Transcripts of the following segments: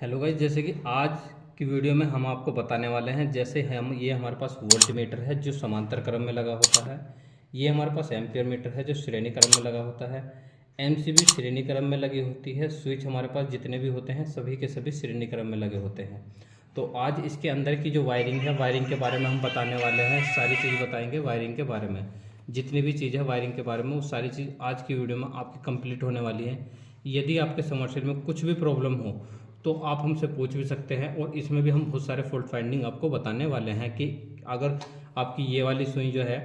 Hello guys, जैसे कि आज की वीडियो में हम आपको बताने वाले हैं। जैसे ये हमारे पास वोल्ट मीटर है जो समांतर क्रम में लगा होता है। ये हमारे पास एम्पियर मीटर है जो श्रेणी क्रम में लगा होता है। एमसीबी श्रेणी क्रम में लगी होती है। स्विच हमारे पास जितने भी होते हैं सभी के सभी श्रेणी क्रम में लगे होते हैं। तो आज इसके अंदर की जो वायरिंग है, वायरिंग के बारे में हम बताने वाले हैं। सारी चीज़ बताएंगे वायरिंग के बारे में। जितनी भी चीज़ है वायरिंग के बारे में वो सारी चीज़ आज की वीडियो में आपकी कंप्लीट होने वाली है। यदि आपके समरसेल में कुछ भी प्रॉब्लम हो तो आप हमसे पूछ भी सकते हैं, और इसमें भी हम बहुत सारे फॉल्ट फाइंडिंग आपको बताने वाले हैं कि अगर आपकी ये वाली सुई जो है,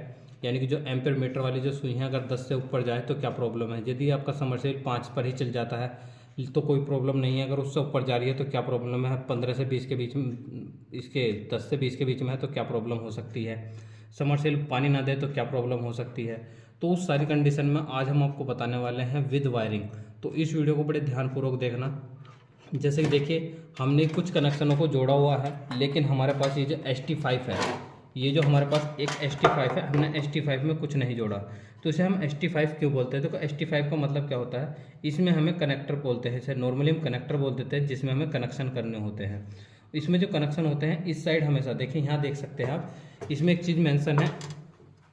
यानी कि जो एम्पेयर मीटर वाली जो सुई है, अगर 10 से ऊपर जाए तो क्या प्रॉब्लम है। यदि आपका समरसेल 5 पर ही चल जाता है तो कोई प्रॉब्लम नहीं है। अगर उससे ऊपर जा रही है तो क्या प्रॉब्लम है। 15 से 20 के बीच में, इसके 10 से 20 के बीच में है तो क्या प्रॉब्लम हो सकती है। समरसेल पानी ना दे तो क्या प्रॉब्लम हो सकती है। तो उस सारी कंडीशन में आज हम आपको बताने वाले हैं विद वायरिंग। तो इस वीडियो को बड़े ध्यानपूर्वक देखना। जैसे कि देखिए, हमने कुछ कनेक्शनों को जोड़ा हुआ है, लेकिन हमारे पास ये जो ST5 है, ये जो हमारे पास एक ST5 है, हमने ST5 में कुछ नहीं जोड़ा। तो इसे हम ST5 क्यों बोलते हैं। तो ST5 का मतलब क्या होता है, इसमें हमें कनेक्टर बोलते हैं। इसे नॉर्मली हम कनेक्टर बोल देते हैं, जिसमें हमें कनेक्शन करने होते हैं। इसमें जो कनेक्शन होते हैं इस साइड हमेशा देखिए, यहाँ देख सकते हैं आप, इसमें एक चीज़ मेंशन है,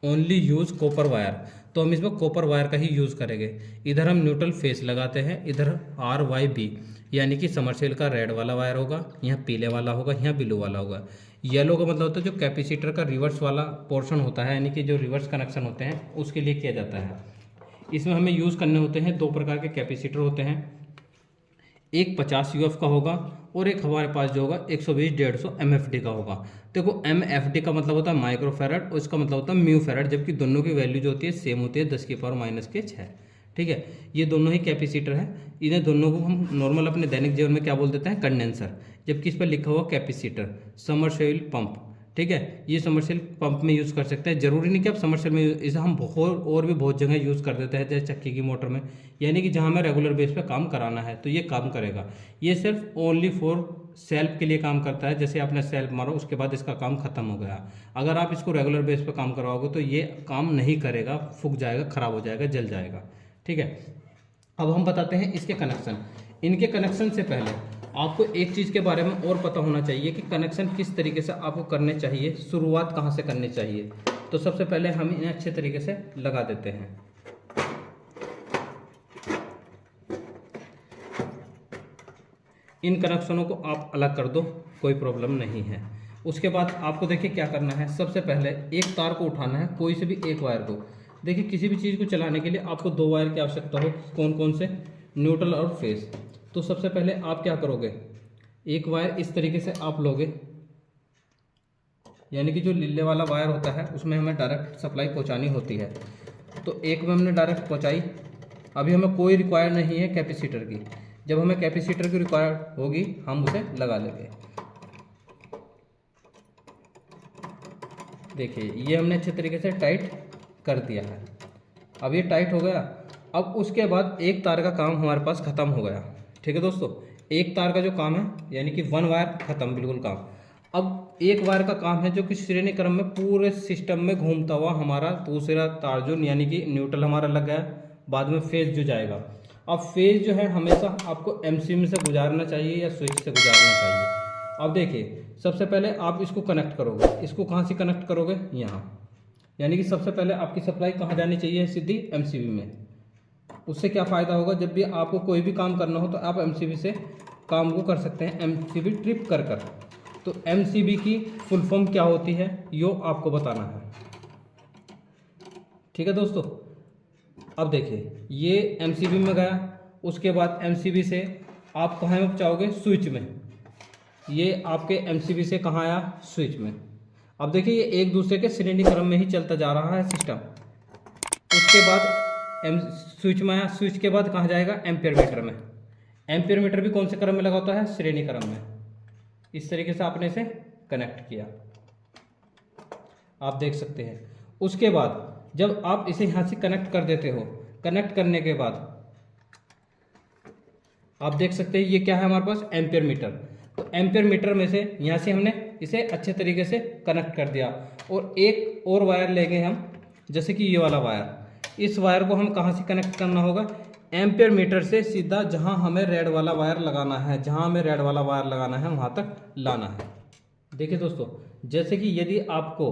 ओनली यूज़ कॉपर वायर। तो हम इसमें कॉपर वायर का ही यूज़ करेंगे। इधर हम न्यूट्रल फेस लगाते हैं, इधर RYB, यानी कि समरसेल का रेड वाला वायर होगा, यहाँ पीले वाला होगा, यहाँ ब्लू वाला होगा। येलो का मतलब होता है जो कैपेसिटर का रिवर्स वाला पोर्शन होता है, यानी कि जो रिवर्स कनेक्शन होते हैं उसके लिए किया जाता है। इसमें हमें यूज़ करने होते हैं दो प्रकार के कैपेसिटर होते हैं। एक 50 UF का होगा और एक हमारे पास जो होगा 120-150 MFD का होगा। देखो, MFD का मतलब होता है माइक्रो फैराड और इसका मतलब होता है म्यू फैराड, जबकि दोनों की वैल्यू जो होती है सेम होती है, 10⁻⁻6। ठीक है, ये दोनों ही कैपेसिटर है। इन्हें दोनों को हम नॉर्मल अपने दैनिक जीवन में क्या बोल देते हैं, कंडेंसर, जबकि इस पर लिखा हुआ कैपेसिटर, समरसेल पंप। ठीक है, ये समरसेल पंप में यूज़ कर सकते हैं। जरूरी नहीं कि आप समरसेल में इसे हम बहुत और भी बहुत जगह यूज़ कर देते हैं, जैसे चक्की की मोटर में, यानी कि जहाँ हमें रेगुलर बेस पे काम कराना है तो ये काम करेगा। ये सिर्फ ओनली फॉर सेल्फ के लिए काम करता है। जैसे आपने सेल्फ मारो उसके बाद इसका काम खत्म हो गया। अगर आप इसको रेगुलर बेस पे काम करवाओगे तो ये काम नहीं करेगा, फूक जाएगा, खराब हो जाएगा, जल जाएगा। ठीक है, अब हम बताते हैं इसके कनेक्शन। इनके कनेक्शन से पहले आपको एक चीज़ के बारे में और पता होना चाहिए कि कनेक्शन किस तरीके से आपको करने चाहिए, शुरुआत कहाँ से करनी चाहिए। तो सबसे पहले हम इन्हें अच्छे तरीके से लगा देते हैं। इन कनेक्शनों को आप अलग कर दो, कोई प्रॉब्लम नहीं है। उसके बाद आपको देखिए क्या करना है। सबसे पहले एक तार को उठाना है, कोई से भी एक वायर को। देखिए, किसी भी चीज़ को चलाने के लिए आपको दो वायर की आवश्यकता हो। कौन कौन से, न्यूट्रल और फेस। तो सबसे पहले आप क्या करोगे, एक वायर इस तरीके से आप लोगे, यानी कि जो नीले वाला वायर होता है उसमें हमें डायरेक्ट सप्लाई पहुंचानी होती है। तो एक में हमने डायरेक्ट पहुंचाई। अभी हमें कोई रिक्वायर नहीं है कैपेसिटर की। जब हमें कैपेसिटर की रिक्वायर होगी हम उसे लगा लेंगे। देखिए, ये हमने अच्छे तरीके से टाइट कर दिया है। अब ये टाइट हो गया। अब उसके बाद एक तार का काम हमारे पास ख़त्म हो गया। ठीक है दोस्तों, एक तार का जो काम है, यानी कि वन वायर ख़त्म, बिल्कुल काम। अब एक वायर का काम है जो कि श्रेणी क्रम में पूरे सिस्टम में घूमता हुआ हमारा दूसरा तार, जो यानी कि न्यूट्रल हमारा लग गया, बाद में फेज जो जाएगा। अब फेज जो है हमेशा आपको MCB से गुजारना चाहिए या स्विच से गुजारना चाहिए। अब देखिए, सबसे पहले आप इसको कनेक्ट करोगे। इसको कहाँ से कनेक्ट करोगे, यहाँ। यानी कि सबसे पहले आपकी सप्लाई कहाँ जानी चाहिए, सीधी MCB में। उससे क्या फ़ायदा होगा, जब भी आपको कोई भी काम करना हो तो आप MCB से काम को कर सकते हैं, MCB ट्रिप कर कर। तो MCB की फुल फॉर्म क्या होती है यो आपको बताना है। ठीक है दोस्तों, अब देखिए, ये MCB में गया। उसके बाद MCB से आप कहाँ में पहुँचाओगे, स्विच में। ये आपके MCB से कहाँ आया, स्विच में। अब देखिए, ये एक दूसरे के श्रेणी क्रम में ही चलता जा रहा है सिस्टम। उसके बाद स्विच में आया। स्विच के बाद कहाँ जाएगा, एम्पियर मीटर में। एम्पियर मीटर भी कौन से क्रम में लगा होता है, श्रेणी क्रम में। इस तरीके से आपने इसे कनेक्ट किया, आप देख सकते हैं। उसके बाद जब आप इसे यहाँ से कनेक्ट कर देते हो, कनेक्ट करने के बाद आप देख सकते हैं ये क्या है हमारे पास, एम्पियर मीटर। तो एम्पियर मीटर में से यहाँ से हमने इसे अच्छे तरीके से कनेक्ट कर दिया। और एक और वायर लेंगे हम, जैसे कि ये वाला वायर। इस वायर को हम कहाँ से कनेक्ट करना होगा, एम्पियर मीटर से सीधा जहां हमें रेड वाला वायर लगाना है, जहां हमें रेड वाला वायर लगाना है वहां तक लाना है। देखिए दोस्तों, जैसे कि यदि आपको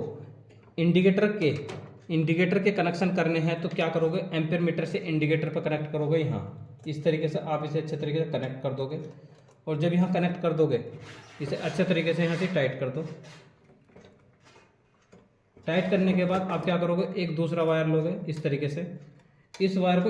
इंडिकेटर के कनेक्शन करने हैं तो क्या करोगे, एम्पियर मीटर से इंडिकेटर पर कनेक्ट करोगे। यहाँ इस तरीके से आप इसे अच्छे तरीके से कनेक्ट कर दोगे, और जब यहाँ कनेक्ट कर दोगे इसे अच्छे तरीके से यहाँ से टाइट कर दो। टाइट करने के बाद आप क्या करोगे, एक दूसरा वायर लोगे इस तरीके से, इस वायर को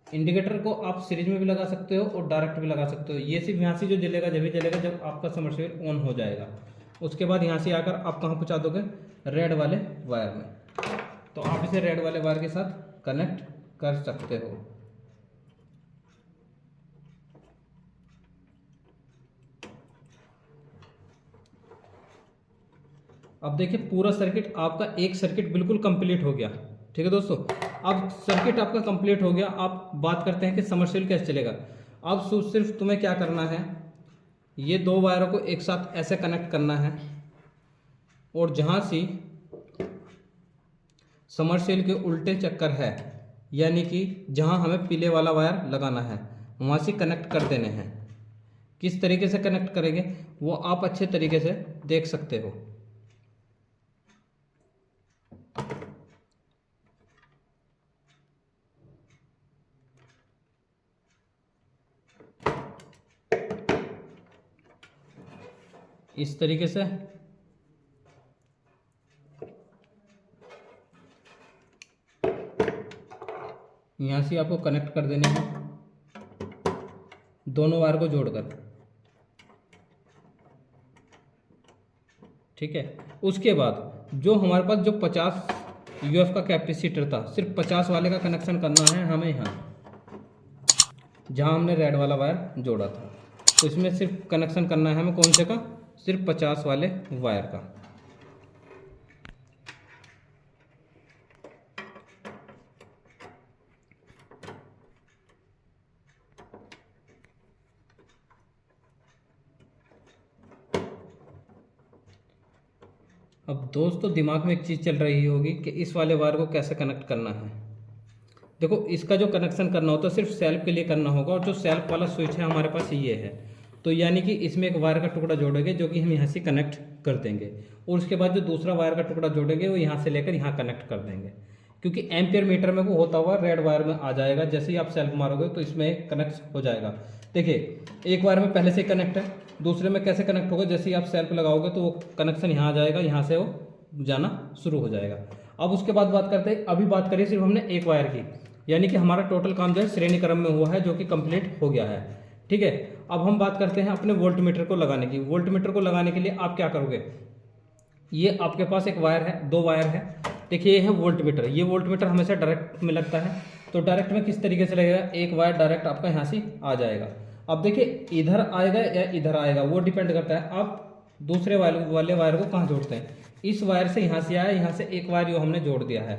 इंडिकेटर को आप सीरीज में भी लगा सकते हो और डायरेक्ट भी लगा सकते हो। ये सिर्फ यहाँ से जो जलेगा जब भी जलेगा जब आपका सबमर्सिबल ऑन हो जाएगा। उसके बाद यहाँ से आकर आप कहाँ पहुँचा दोगे, रेड वाले वायर में। तो आप इसे रेड वाले वायर के साथ कनेक्ट कर सकते हो। अब देखिए पूरा सर्किट आपका, एक सर्किट बिल्कुल कंप्लीट हो गया। ठीक है दोस्तों, अब सर्किट आपका कंप्लीट हो गया। आप बात करते हैं कि सबमर्सिबल कैसे चलेगा। अब सिर्फ तुम्हें क्या करना है, ये दो वायरों को एक साथ ऐसे कनेक्ट करना है, और जहां से सबमर्सिबल के उल्टे चक्कर है, यानी कि जहां हमें पीले वाला वायर लगाना है वहां से कनेक्ट कर देने हैं। किस तरीके से कनेक्ट करेंगे वो आप अच्छे तरीके से देख सकते हो। इस तरीके से यहाँ से आपको कनेक्ट कर देने हैं दोनों वायर को जोड़कर। ठीक है, उसके बाद जो हमारे पास जो 50 यूएफ का कैपेसिटर था, सिर्फ 50 वाले का कनेक्शन करना है हमें यहाँ, जहाँ हमने रेड वाला वायर जोड़ा था। तो इसमें सिर्फ कनेक्शन करना है हमें कौन से का, सिर्फ 50 वाले वायर का। अब दोस्तों दिमाग में एक चीज़ चल रही होगी कि इस वाले वायर को कैसे कनेक्ट करना है। देखो, इसका जो कनेक्शन करना होता है सिर्फ सेल्फ के लिए करना होगा, और जो सेल्फ वाला स्विच है हमारे पास ये है। तो यानी कि इसमें एक वायर का टुकड़ा जोड़ेंगे जो कि हम यहाँ से कनेक्ट कर देंगे, और उसके बाद जो दूसरा वायर का टुकड़ा जोड़ेंगे वो यहाँ से लेकर यहाँ कनेक्ट कर देंगे, क्योंकि एम्पियर मीटर में वो होता हुआ रेड वायर में आ जाएगा। जैसे ही आप सेल्फ मारोगे तो इसमें कनेक्ट हो जाएगा। देखिए, एक वायर में पहले से कनेक्ट है, दूसरे में कैसे कनेक्ट होगा, जैसे ही आप सेल्फ लगाओगे तो वो कनेक्शन यहाँ आ जाएगा, यहाँ से वो जाना शुरू हो जाएगा। अब उसके बाद बात करते हैं, अभी बात करिए सिर्फ हमने एक वायर की, यानी कि हमारा टोटल काम जो है श्रेणी क्रम में हुआ है, जो कि कंप्लीट हो गया है। ठीक है, अब हम बात करते हैं अपने वोल्ट मीटर को लगाने की। वोल्ट मीटर को लगाने के लिए आप क्या करोगे, ये आपके पास एक वायर है, दो वायर है। देखिए ये है वोल्ट मीटर। ये वोल्ट मीटर हमेशा डायरेक्ट में लगता है, तो डायरेक्ट में किस तरीके से लगेगा, एक वायर डायरेक्ट आपका यहाँ से आ जाएगा। अब देखिए इधर आएगा या इधर आएगा वो डिपेंड करता है आप दूसरे वाले वायर को कहाँ जोड़ते हैं। इस वायर से यहाँ से आया, यहाँ से एक वायर जो हमने जोड़ दिया है,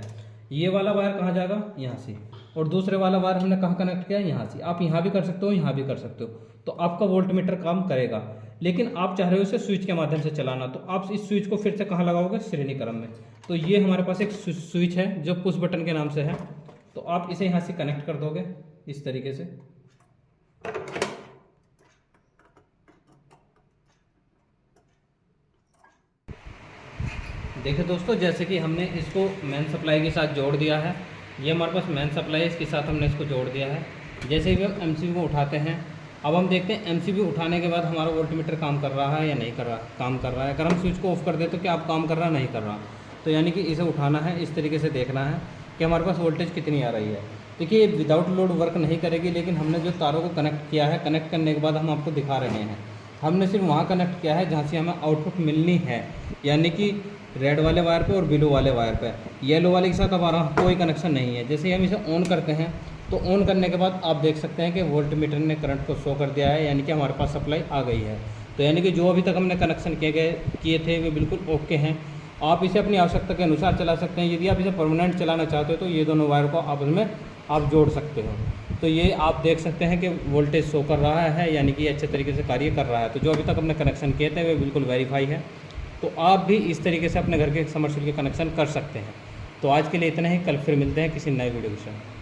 ये वाला वायर कहाँ जाएगा, यहाँ से, और दूसरे वाला वायर हमने कहाँ कनेक्ट किया, यहाँ से। आप यहाँ भी कर सकते हो, यहाँ भी कर सकते हो, तो आपका वोल्ट मीटर काम करेगा। लेकिन आप चाह रहे हो इसे स्विच के माध्यम से चलाना, तो आप इस स्विच को फिर से कहाँ लगाओगे, श्रेणी क्रम में। तो ये हमारे पास एक स्विच है जो पुश बटन के नाम से है, तो आप इसे यहाँ से कनेक्ट कर दोगे इस तरीके से। देखिए दोस्तों, जैसे कि हमने इसको मेन सप्लाई के साथ जोड़ दिया है, ये हमारे पास मेन सप्लाई है, इसके साथ हमने इसको जोड़ दिया है। जैसे ही हम एमसीबी को उठाते हैं, अब हम देखते हैं एमसीबी उठाने के बाद हमारा वोल्ट मीटर काम कर रहा है या नहीं कर रहा। काम कर रहा है। अगर हम स्विच को ऑफ कर दें तो क्या आप काम कर रहा, नहीं कर रहा। तो यानी कि इसे उठाना है, इस तरीके से देखना है कि हमारे पास वोल्टेज कितनी आ रही है। देखिए विदाउट लोड वर्क नहीं करेगी, लेकिन हमने जो तारों को कनेक्ट किया है, कनेक्ट करने के बाद हम आपको दिखा रहे हैं। हमने सिर्फ वहाँ कनेक्ट किया है जहाँ से हमें आउटपुट मिलनी है, यानी कि रेड वाले वायर पे और ब्लू वाले वायर पे। येलो वाले के साथ हमारा कोई कनेक्शन नहीं है। जैसे ही हम इसे ऑन करते हैं तो ऑन करने के बाद आप देख सकते हैं कि वोल्ट मीटर ने करंट को शो कर दिया है, यानी कि हमारे पास सप्लाई आ गई है। तो यानी कि जो अभी तक हमने कनेक्शन किए थे वे बिल्कुल ओके हैं। आप इसे अपनी आवश्यकता के अनुसार चला सकते हैं। यदि आप इसे परमानेंट चलाना चाहते हो तो ये दोनों वायर को आपस में आप जोड़ सकते हो। तो ये आप देख सकते हैं कि वोल्टेज शो कर रहा है, यानी कि अच्छे तरीके से कार्य कर रहा है। तो जो अभी तक हमने कनेक्शन किए थे वे बिल्कुल वेरीफाई है। तो आप भी इस तरीके से अपने घर के समरसेबल के कनेक्शन कर सकते हैं। तो आज के लिए इतना ही, कल फिर मिलते हैं किसी नए वीडियो के साथ।